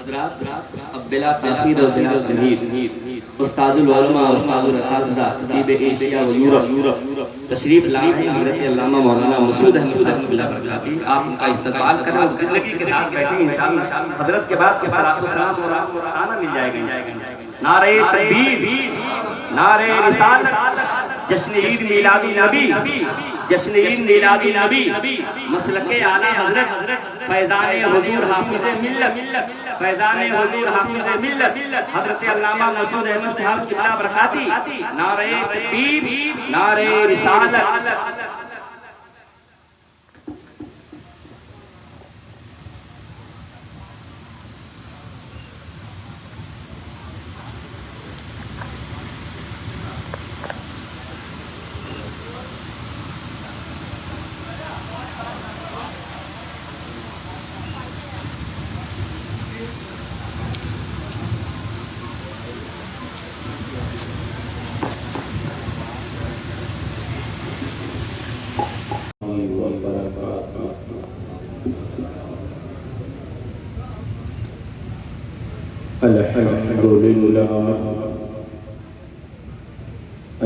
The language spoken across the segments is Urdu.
اب بلا تاخیر اور بلا تمہید استاد العلماء استاد الاساتذہ خطیب ایشیا و یورپ تشریف لائے ہیں حضرت علامہ مولانا مسعود احمد صاحب اللہ برکاتی. آپ ان کا استقبال کریں اور زندگی کے ساتھ بیٹھیں انشاءاللہ. حضرت کے بعد کے صلاۃ و سلام اور آپ کو آنا مل جائے گا. نعرہ تکبیر، نعرہ رسالت، جشن عید میلاد نبی، جشن عید میلاد نبی، مسلک اعلیٰ حضرت فیضان حضور حافظ ملت، فیضان حضور حافظ ملت حضرت علامہ مسعود احمد صاحب قبلہ برکاتی. نعرہ تکبیر، نعرہ رسالت.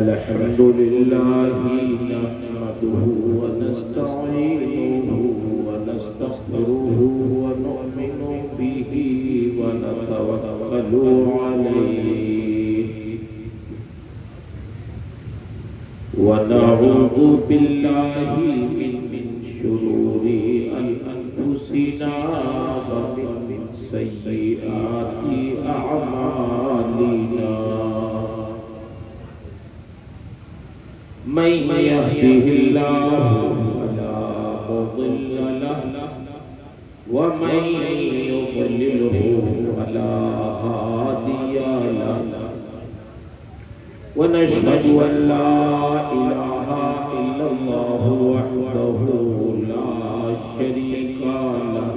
الحمد لله نحمده ونستعينه ونستغفره ونؤمن به ونتوكل عليه ونعوذ بالله من شرور أنفسنا ومن سيئات أعمالنا. من يهده الله فلا مضل له ومن يضلله فلا هادي له. ونشهد أن لا إله إلا الله وحده لا شريك له.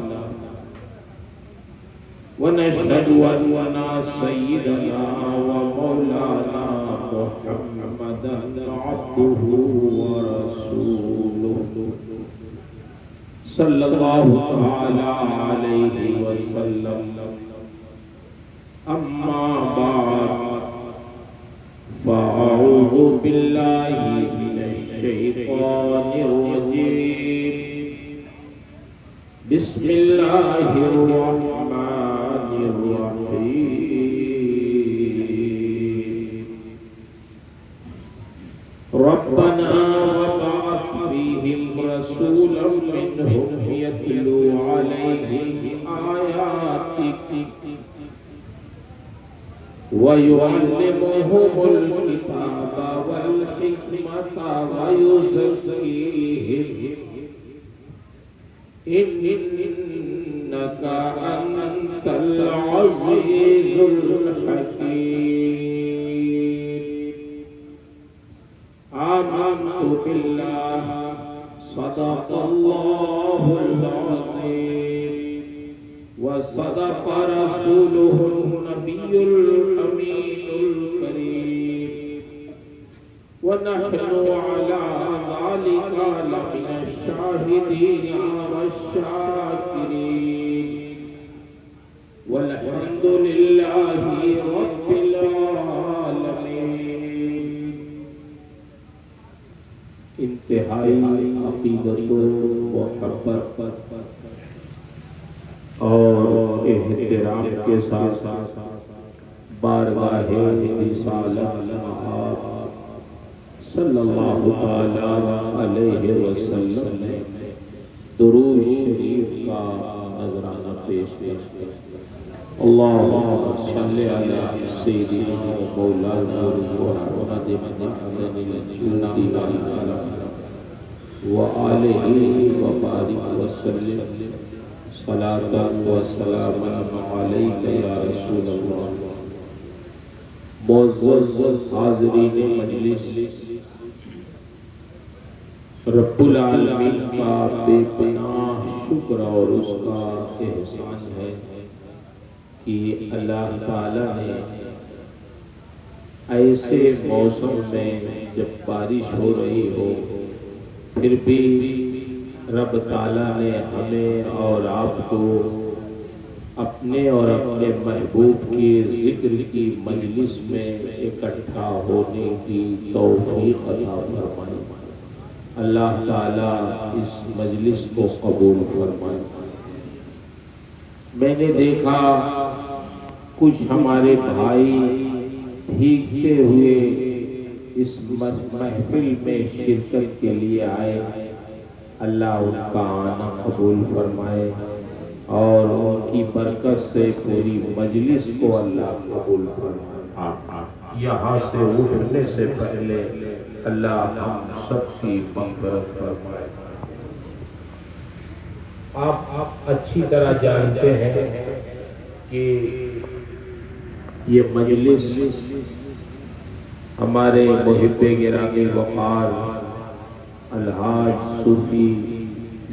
ونشهد أن سيدنا ومولانا محمدا عبده ورسوله صلى الله تعالى عليه وسلم. أما بعد فأعوذ بالله من الشيطان الرجيم. بسم الله الرحمن الرحيم. ربنا وابعث فيهم رسولا منهم يتلو عليهم آياتك ويعلمهم الكتاب والحكمة ويزكيهم إنك أنت العزيز الحكيم. آمنت بالله صدق الله العظيم وصدق رسوله النبي الأمين الكريم. ونحن على ذلك لمن الشاهدين والشاكرين. والحمد لله رب العالمين. انتہائی عقیدت و محبت اور احترام کے ساتھ بارگاہ رسالت مآب صلی اللہ تعالی علیہ وسلم نے درود شریف کا نذرانہ پیش کیا. اللہم صلی علی سیدنا مولانا محمد الجودی وآلہ وبارک وسلم. صلاۃ و سلام علیک یا رسول اللہ. معزز حاضرین مجلس، رب العالمین کا بے پناہ شکر اور اس کا احسان ہے کہ اللہ تعالی نے ایسے موسم میں جب بارش ہو رہی ہو پھر بھی رب تعالی نے ہمیں اور آپ کو اپنے اور اپنے محبوب کے ذکر کی مجلس میں اکٹھا ہونے کی توفیق عطا فرمائے۔ اللہ تعالیٰ اس مجلس کو قبول فرمائے۔ میں نے دیکھا کچھ ہمارے بھائی بھیگتے ہوئے اس محفل میں شرکت کے لیے آئے، اللہ ان کا آنا قبول فرمائے اور ان کی برکت سے پوری مجلس کو اللہ قبول فرمائے۔ یہاں سے اٹھنے سے پہلے اللہ ہم سب کی مغفرت فرمائے۔ آپ اچھی طرح جانتے ہیں کہ یہ مجلس ہمارے محب گرامی وقار الحاج صوفی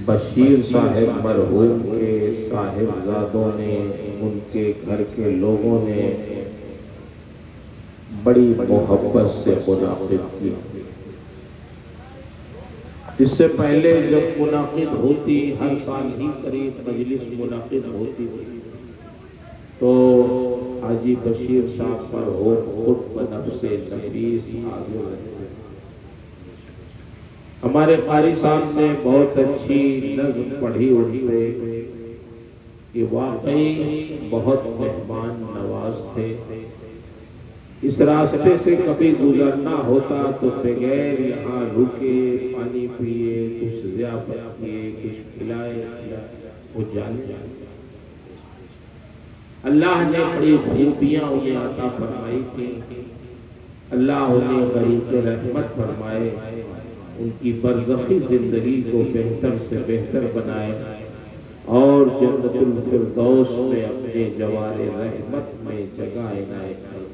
بشیر صاحب مرحوم کے صاحبزادوں نے، ان کے گھر کے لوگوں نے بڑی محبت سے منعقد کی۔ اس سے پہلے جب منعقد ہوتی، ہر سال ہی قریب مجلس منعقد ہوتی تو حاجی بشیر صاحب پر خود بنفس نفیس حاضر رہتے۔ ہمارے قاری صاحب نے بہت اچھی نظم پڑھی ان پہ کہ واقعی بہت مہمان نواز تھے۔ اس راستے سے کبھی گزرنا ہوتا تو بغیر یہاں رکے پانی پیے، کچھ ضیافت کیے، کچھ کھلائے وہ جانے۔ اللہ نے بڑی خوبیاں انہیں عطا فرمائی تھی، اللہ انہیں غریب رحمت فرمائے، ان کی برزخی زندگی کو بہتر سے بہتر بنائے اور جنت الفردوس میں اپنے جوار رحمت میں جگہ عنایت کرے۔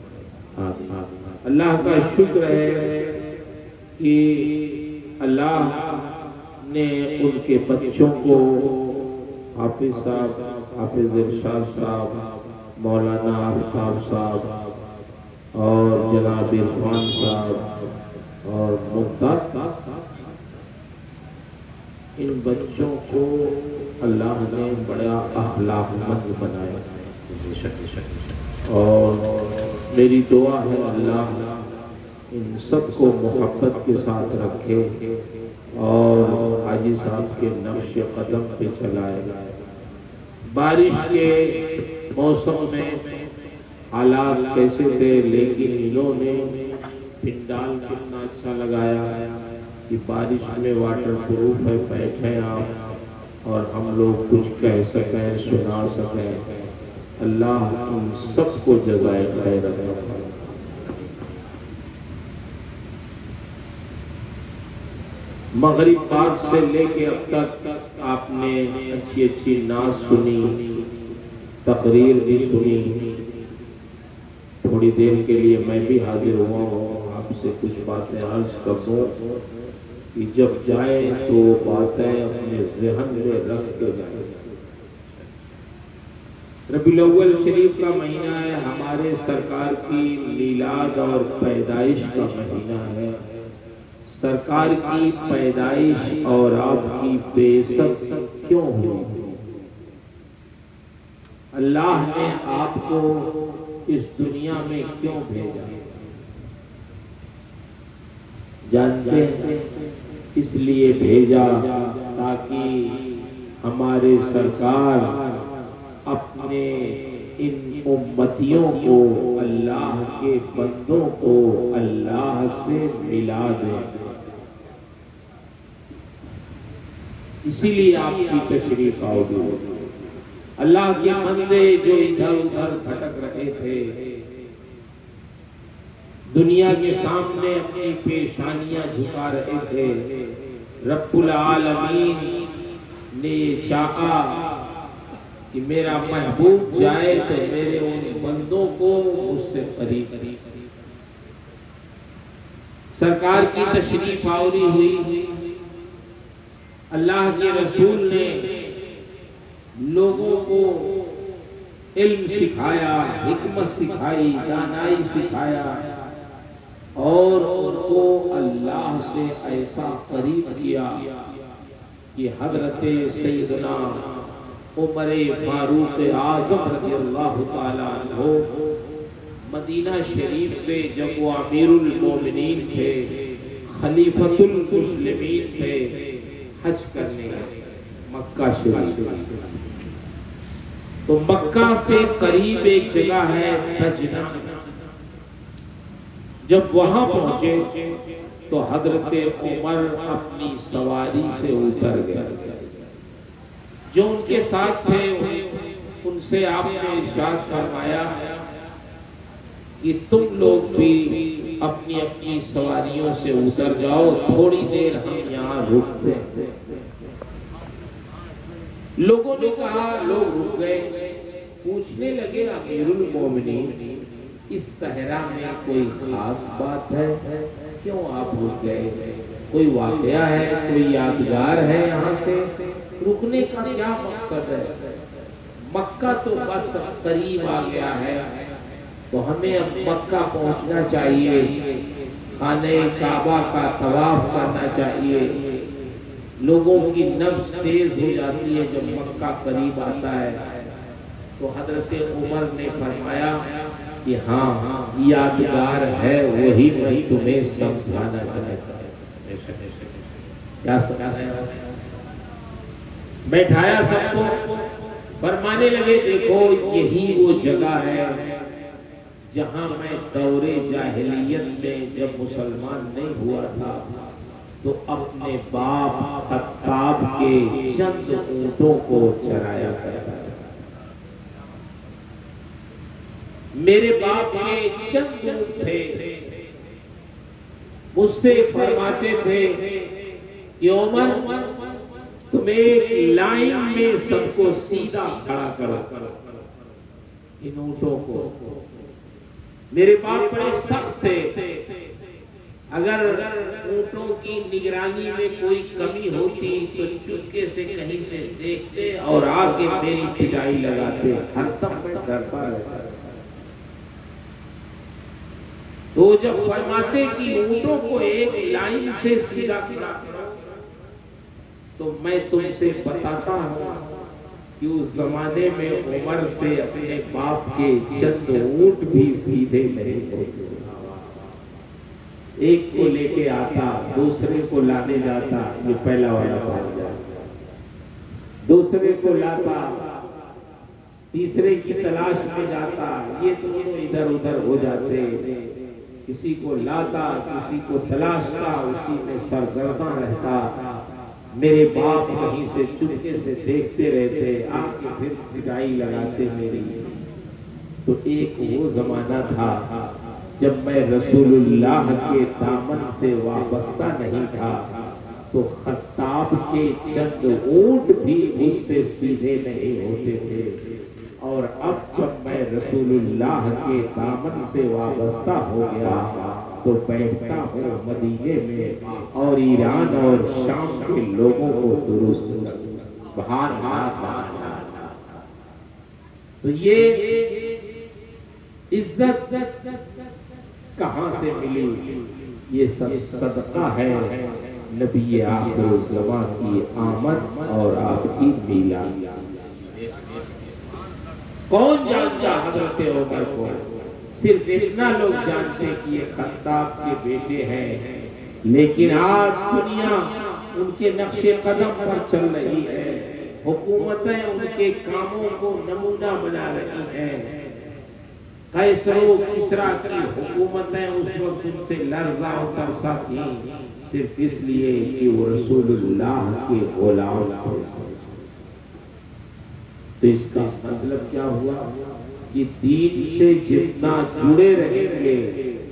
اللہ کا شکر ہے کہ اللہ نے ان کے بچوں کو حافظ صاحب، حافظ ارشاد صاحب، مولانا آفتاب صاحب اور جناب عرفان صاحب اور ممتاز صاحب، ان بچوں کو اللہ نے بڑا اخلاق مند بنایا۔ اور میری دعا ہے اللہ ان سب کو محبت کے ساتھ رکھے اور حاجی صاحب کے نقش قدم پہ چلائے۔ بارش کے موسم میں حالات کیسے تھے، لیکن انہوں نے پنڈال کتنا اچھا لگایا کہ بارش میں واٹر پروف ہے، بیٹھے آپ اور ہم لوگ کچھ کہہ سکیں، سنا سکیں۔ اللہ ان سب کو جزائے خیر عطا فرمائے۔ مغرب بعد سے لے کے اب تک آپ نے اچھی اچھی نعت سنی، تقریر بھی سنی۔ تھوڑی دیر کے لیے میں بھی حاضر ہوا ہوں، آپ سے کچھ باتیں عرض کر دوں کہ جب جائیں تو باتیں اپنے ذہن میں رکھ کے جائیں۔ ربیع الاول شریف کا مہینہ ہے، ہمارے سرکار کی میلاد اور پیدائش کا مہینہ ہے۔ سرکار کی پیدائش اور آپ کی بعثت کیوں ہوئی؟ اللہ نے آپ کو اس دنیا میں کیوں بھیجا؟ جانتے ہیں اس لیے بھیجا تاکہ ہمارے سرکار اپنے ان امتیوں کو، اللہ کے بندوں کو اللہ سے ملا دیں۔ اسی لیے آپ کی تشریف آوری۔ اللہ کے بندے جو ادھر ادھر بھٹک رہے تھے، دنیا کے سامنے اپنی پیشانیاں جھکا رہے تھے، رب العالمین نے چاہا کہ میرا محبوب جائے تو میرے ان بندوں کو مجھ سے قریب قریب۔ سرکار کی تشریف آوری ہوئی، اللہ کے رسول نے لوگوں کو علم سکھایا، حکمت سکھائی، دانائی سکھایا اور ان کو اللہ سے ایسا قریب کیا کہ حضرت سیدنا عمر فاروق اعظم رضی اللہ تعالیٰ عنہ مدینہ شریف سے جب وہ امیر المومنین تھے، خلیفۃ المسلمین تھے، حج کرنے گئے مکہ شریف، تو مکہ سے قریب ایک جگہ ہے تجنہ، جب وہاں پہنچے تو حضرت عمر اپنی سواری سے اتر گئے، جو ان کے ساتھ تھے ان سے آپ نے ارشاد فرمایا کہ تم لوگ بھی اپنی اپنی سواریوں سے اتر جاؤ، تھوڑی دیر ہم یہاں رکتے ہیں۔ لوگوں نے کہا، لوگ رک گئے، پوچھنے لگے امیر المومنین اس صحرا میں کوئی خاص بات ہے، کیوں آپ رک گئے؟ کوئی واقعہ ہے، کوئی یادگار ہے، یہاں سے رکنے کا کیا مقصد ہے؟ مکہ تو بس قریب آ گیا ہے، تو ہمیں اب مکہ پہنچنا چاہیے، خانہ کعبہ کا طواف کرنا چاہیے۔ لوگوں کی نفس تیز ہو جاتی ہے جب مکہ قریب آتا ہے۔ تو حضرت عمر نے فرمایا کہ ہاں یادگار ہے، وہی میں تمہیں سمجھانا چاہتا ہوں۔ کیا سمجھایا؟ بیٹھایا سب کو، فرمانے لگے دیکھو یہی وہ جگہ ہے جہاں میں دور جاہلیت میں جب مسلمان نہیں ہوا تھا تو اپنے باپ خطاب کے چند اونٹوں کو چرایا کرتا تھا۔ میرے باپ کے چند اونٹ تھے، مجھ سے فرماتے تھے کہ عمر تم ایک لائن میں سب کو سیدھا کھڑا کرو، ان اونٹوں کو۔ میرے باپ بڑے سخت تھے، اگر اونٹوں کی نگرانی میں کوئی کمی ہوتی تو چپکے سے کہیں سے دیکھتے اور آ کے میری پٹائی لگاتے، ہر دم میں ڈرتا رہتا۔ تو جب فرماتے کہ اونٹوں کو ایک لائن سے سیدھا کھڑا کرو، تو میں تم سے بتاتا ہوں کہ اس زمانے میں عمر سے اپنے باپ کے چند اونٹ بھی سیدھے نہیں ہوتے، ایک کو لے کے آتا، دوسرے کو لانے جاتا، یہ پہلا والا بھاگ جاتا، دوسرے کو لاتا، تیسرے کی تلاش میں جاتا، یہ دونوں ادھر ادھر ہو جاتے، کسی کو لاتا، کسی کو تلاشتا، اسی میں سرگرداں رہتا۔ میرے باپ کہیں سے چپکے سے دیکھتے رہتے، آ کے پھر پٹائی لگاتے میری۔ تو ایک وہ زمانہ تھا جب میں رسول اللہ کے دامن سے وابستہ نہیں تھا، تو خطاب کے چند اونٹ بھی مجھ سے سیدھے نہیں ہوتے تھے، اور اب جب میں رسول اللہ کے دامن سے وابستہ ہو گیا تو بیٹھتا ہوں مدینے میں اور ایران اور شام کے لوگوں کو درست بہار تو یہ عزت کہاں سے ملی؟ یہ سب صدقہ ہے نبی آخر الزمان کی آمد اور آپ کی میلاد۔ کون جانتا حضرت عمر کو؟ صرف اتنا لوگ جانتے کہ یہ خطاب کے بیٹے ہیں، لیکن آج دنیا ان کے نقش قدم پر چل رہی ہے، حکومتیں ان کے کاموں کو نمونہ بنا رہی ہیں۔ قیصر و کسریٰ کی حکومتیں اس وقت ان سے لرزاں و ترساں تھیں، صرف اس لیے کہ وہ رسول اللہ کے غلام تھے۔ تو اس کا مطلب کیا ہوا کہ دین سے جتنا جڑے رہیں گے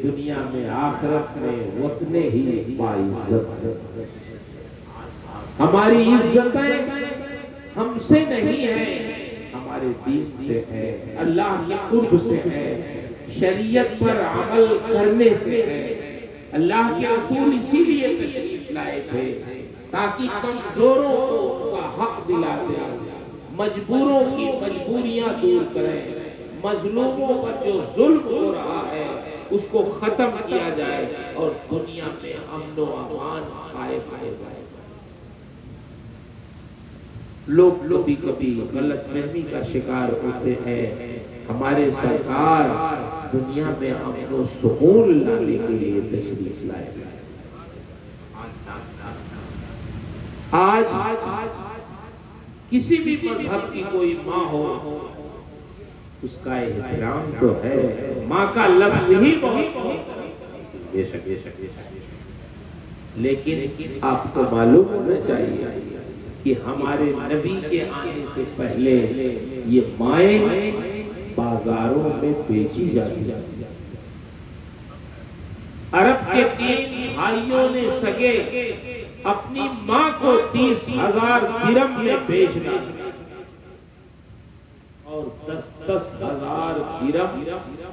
دنیا میں آخرت میں اتنے ہی باعزت۔ ہماری عزتیں ہم سے نہیں ہیں، ہمارے دین سے ہے، اللہ کے قرب سے ہے، شریعت پر عمل کرنے سے ہے۔ اللہ کے رسول اسی لیے تشریف لائے تھے تاکہ کمزوروں کو کا حق دلاتے، مجبوروں کی مجبوریاں دور کریں، مظلوموں پر جو ظلم ہو رہا ہے اس کو ختم کیا جائے اور دنیا میں امن و امان قائم ہو جائے۔ لوگ کبھی کبھی غلط فہمی کا شکار ہوتے ہیں۔ ہمارے سرکار دنیا میں امن و سکون لانے کے لیے تشریف لائے۔ آج کسی بھی مذہب کی کوئی ماں ہو، اس کا احترام تو ہے، ماں کا لفظ ہی بہت بے شک لیکن آپ کو معلوم ہونا چاہیے کہ ہمارے نبی کے آنے سے پہلے یہ مائیں بازاروں میں بیچی جاتی ہیں۔ عرب کے 3 بھائیوں نے سگے اپنی ماں کو 30,000 درہم میں بیچنا اور 10,000 درہم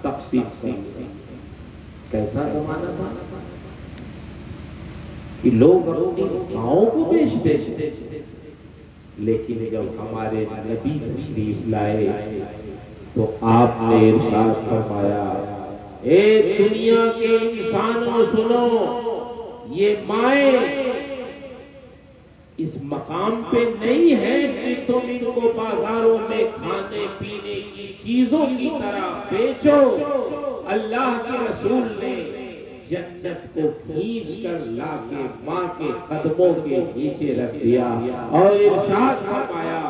تقسیم کرنا۔ کیسا زمانہ تھا کہ لوگ اپنی ماؤں کو بیچتے تھے، لیکن جب ہمارے نبی تشریف لائے تو آپ نے ارشاد فرمایا، اے دنیا کے انسانوں سنو، یہ مائیں اس مقام پہ نہیں ہے کہ تم ان کو بازاروں میں کھانے پینے کی چیزوں کی طرح بیچو۔ اللہ کے رسول نے جنت کو کھینچ کر لا کے ماں کے قدموں کے نیچے رکھ دیا اور ارشاد فرمایا،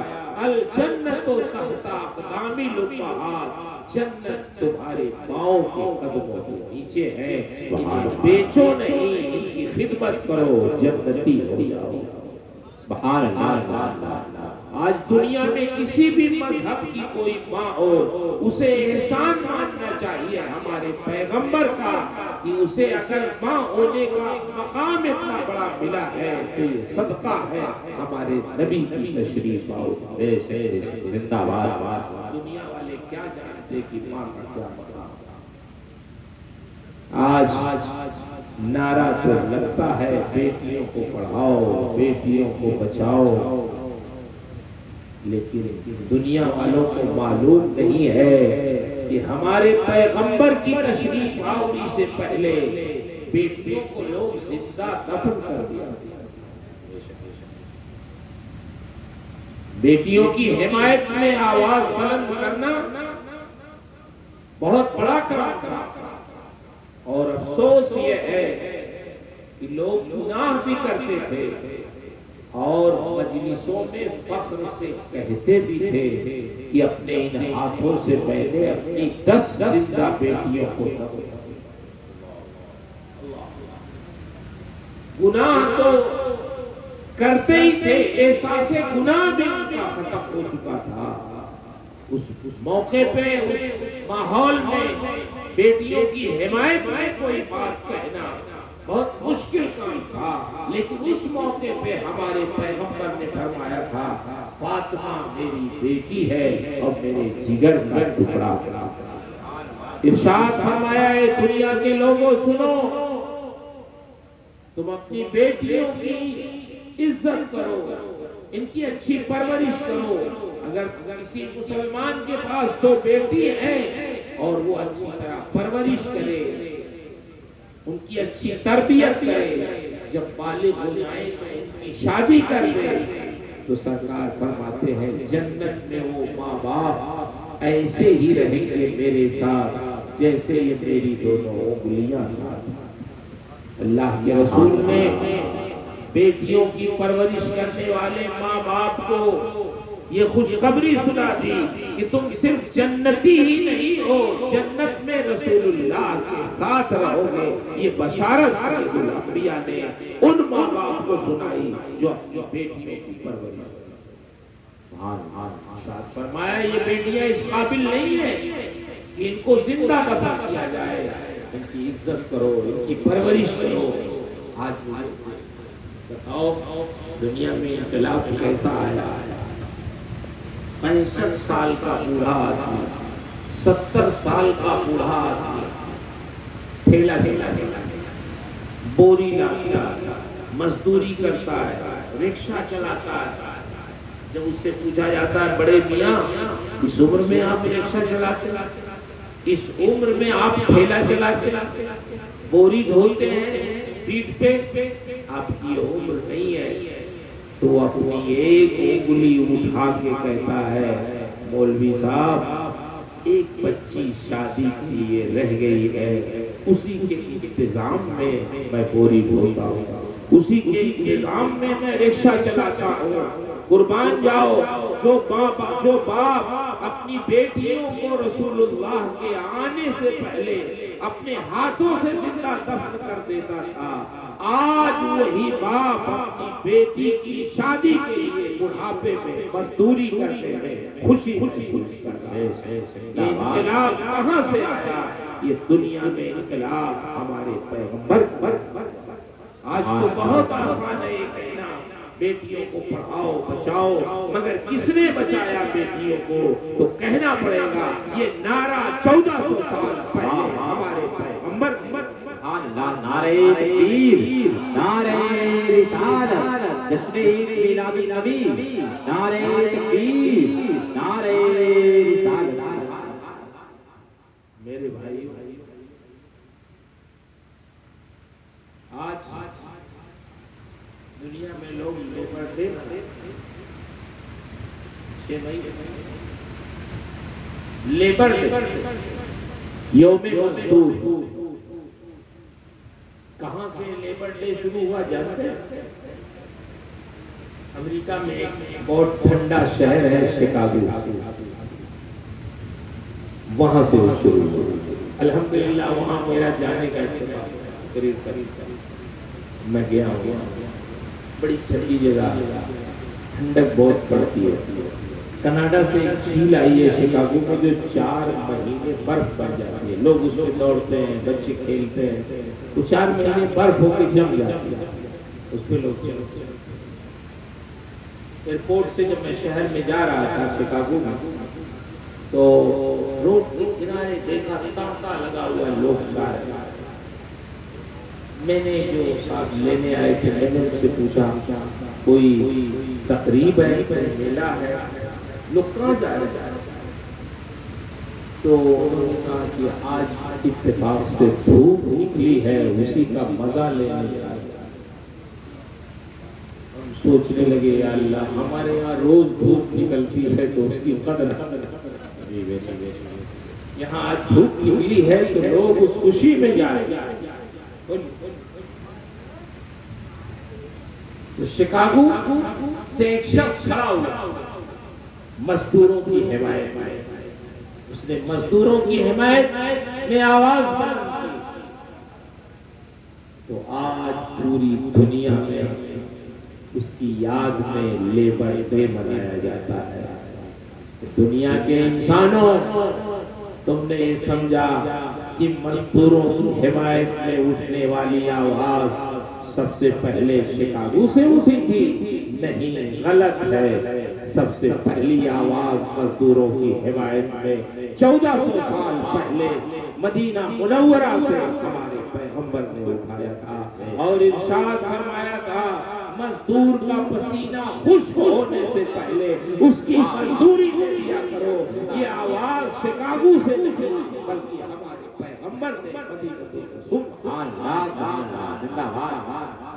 الجنت تحت اقدام الامہات، جنت تمہارے پاؤں کے قدموں کے نیچے ہے، انہیں بیچو نہیں، ان کی خدمت کرو، جنتی ہو جاؤ۔ سبحان اللہ۔ آج دنیا میں کسی بھی مذہب کی کوئی ماں ہو، اسے احسان ماننا چاہیے ہمارے پیغمبر کا کہ اسے اگر ماں ہونے کا مقام اتنا بڑا ملا ہے تو یہ صدقہ ہے ہمارے نبی کی تشریف آؤ۔ زندہ باد۔ دنیا والے کیا جانتے کہ ماں کا کیا مقام۔ آج نعرہ تو لگتا ہے بیٹیوں کو پڑھاؤ، بیٹیوں کو بچاؤ، لیکن دنیا والوں کو معلوم نہیں ہے کہ ہمارے پیغمبر کی تشریف آوری سے پہلے بیٹیوں کو لوگ زندہ دفن کر دیا۔ بیٹیوں کی حمایت میں آواز بلند کرنا بہت بڑا کام تھا، اور افسوس یہ ہے کہ لوگ گناہ بھی کرتے تھے اور مجلسوں میں فخر سے کہتے بھی تھے کہ اپنے ان ہاتھوں سے میں نے اپنی 10 زندہ بیٹیوں کو گناہ تو کرتے ہی تھے، احساس گناہ بھی ان کا ختم ہو چکا تھا۔ اس موقع پہ اس ماحول میں بیٹیوں کی حمایت میں کوئی بات کہنا بہت مشکل کام تھا، لیکن اس موقع پہ ہمارے پیغمبر نے فرمایا تھا، فاطمہ میری بیٹی ہے اور میرے جگر کا ٹکڑا۔ ارشاد فرمایا، اے دنیا کے لوگوں سنو، تم اپنی بیٹیوں کی عزت کرو، ان کی اچھی پرورش کرو۔ اگر کسی مسلمان کے پاس 2 بیٹی ہیں اور وہ اچھی طرح پرورش کرے، ان کی اچھی تربیت کرے، جب بالغ ہو جائیں تو ان کی شادی کر دے، تو سرکار فرماتے ہیں جنت میں وہ ماں باپ ایسے ہی رہیں گے میرے ساتھ جیسے یہ میری دونوں انگلیاں ساتھ۔ اللہ کے رسول نے بیٹیوں کی پرورش کرنے والے ماں باپ کو یہ خوشخبری سنا دی کہ تم صرف جنتی ہی نہیں ہو، جنت میں رسول اللہ کے ساتھ رہو گے۔ یہ بشارت سید الانبیاء نے ان ماں باپ کو سنائی جو اپنی بیٹیوں کی پرورش۔ ساتھ فرمایا یہ بیٹیاں اس قابل نہیں ہیں کہ ان کو زندہ دفن کیا جائے، ان کی عزت کرو، ان کی پرورش کرو۔ آج بتاؤ دنیا میں انقلاب کیسا آیا؟ 65 سال کا بوڑھا آدمی، 70 سال کا بوڑھا آدمی ٹھیلا چلاتا ہے، بوری لاتا ہے، مزدوری کرتا ہے، رکشہ چلاتا ہے۔ جب اس سے پوچھا جاتا ہے بڑے میاں اس عمر میں آپ رکشہ چلاتے ہیں، اس عمر میں آپ ٹھیلا چلاتے ہیں، بوری ڈھوتے ہیں پیٹھ پہ، آپ کی عمر نہیں ہے تو اپنی ایک انگلی اٹھا کے کہتا ہے مولوی صاحب ایک بچی شادی کے لیے رہ گئی ہے، اسی کے انتظام میں میں بوری ڈھوتا ہوں، اسی کے انتظام میں میں رکشہ چلاتا ہوں۔ قربان جاؤ جو باپ اپنی بیٹیوں کو رسول اللہ کے آنے سے پہلے اپنے ہاتھوں سے زندہ دفن کر دیتا تھا، آج وہی باپ اپنی بیٹی کی شادی کے لیے بڑھاپے میں مزدوری کرتے ہیں، خوشی محسوس کر رہے ہیں۔ یہ انقلاب کہاں سے آیا؟ یہ دنیا میں انقلاب ہمارے پیغمبر پر۔ آج تو بہت آسان ہے یہ کہنا بیٹیوں کو پڑھاؤ بچاؤ، مگر کس نے بچایا بیٹیوں کو؟ تو کہنا پڑے گا یہ نعرہ 1400 سال پہلے ہمارے پیغمبر نعرہ تکبیر، نعرہ رسالت، جشن عید میلاد النبی، نعرہ تکبیر، نعرہ رسالت۔ میرے بھائی آج دنیا میں لوگ لیبر ڈے لیبر ڈے یوم مزدور، کہاں سے لیبر ڈے شروع ہوا جانتے ہیں؟ امریکہ میں ایک بہت ٹھنڈا شہر ہے شکاگو، وہاں سے شروع ہوا۔ الحمدللہ وہاں میرا جانے کا اتفاق قریب میں گیا ہوں، بڑی ٹھنڈی جگہ، ٹھنڈک بہت پڑتی ہے۔ کینیڈا سے ایک جھیل آئی ہے شکاگو میں جو 4 مہینے برف پڑ جاتی ہے، لوگ اس میں دوڑتے ہیں، بچے کھیلتے ہیں، وہ 4 مہینے برف ہو کے جم جاتی ہے، اس پہ لوگ چلتے ہیں۔ ایئرپورٹ سے جب میں شہر میں جا رہا تھا شکاگو میں، تو روڈ کے کنارے دیکھا تانتا لگا ہوا لوگ جا رہے ہیں۔ میں نے جو ساتھ لینے آئے تھے میں نے ان سے پوچھا کوئی تقریب ہے، کوئی میلہ ہے، لوگ کہاں جا رہے ہیں؟ تو انہوں نے کہا کہ آج اتفاق سے دھوپ نکلی ہے، اسی کا مزہ لینے جا رہے ہیں۔ ہم سوچنے لگے یا اللہ ہمارے یہاں روز دھوپ نکلتی ہے تو اس کی قدر، یہاں آج دھوپ نکلی ہے تو لوگ اس خوشی میں جا رہے ہیں۔ شکاگو سے ایک شخص کھڑا ہوا مزدوروں کی حمایت میں، اس نے مزدوروں کی حمایت میں آواز بلند کی، تو آج پوری دنیا میں اس کی یاد میں لیبر ڈے منایا جاتا ہے۔ دنیا کے انسانوں تم نے یہ سمجھا کہ مزدوروں کی حمایت میں اٹھنے والی آواز سب سے پہلے شکاگو سے اٹھی تھی؟ نہیں، غلط ہے۔ سب سے پہلی آواز مزدوروں کی حمایت میں 1400 سال پہلے مدینہ منورہ سے ہمارے پیغمبر نے اٹھایا تھا، اور ارشاد فرمایا تھا مزدور کا پسینہ خشک ہونے سے پہلے اس کی مزدوری دے دیا کرو۔ یہ آواز شکاگو سے نہیں بلکہ ہمارے پیغمبر نے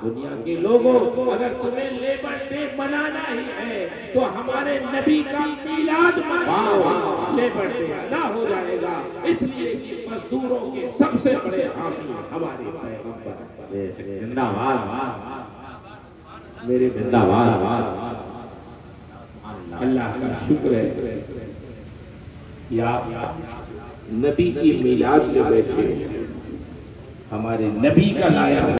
دنیا کے لوگوں اگر تمہیں لیبر ڈے منانا ہی ہے تو ہمارے نبی کا میلاد مناؤ، لیبر ڈے ادا ہو جائے گا۔ اس لیے کہ مزدوروں کے سب سے بڑے حامی ہمارے پیغمبر۔ زندہ باد میرے زندہ باد۔ اللہ کا شکر ہے کہ آپ نبی کی میلاد میں بیٹھے، ہمارے نبی کا لایا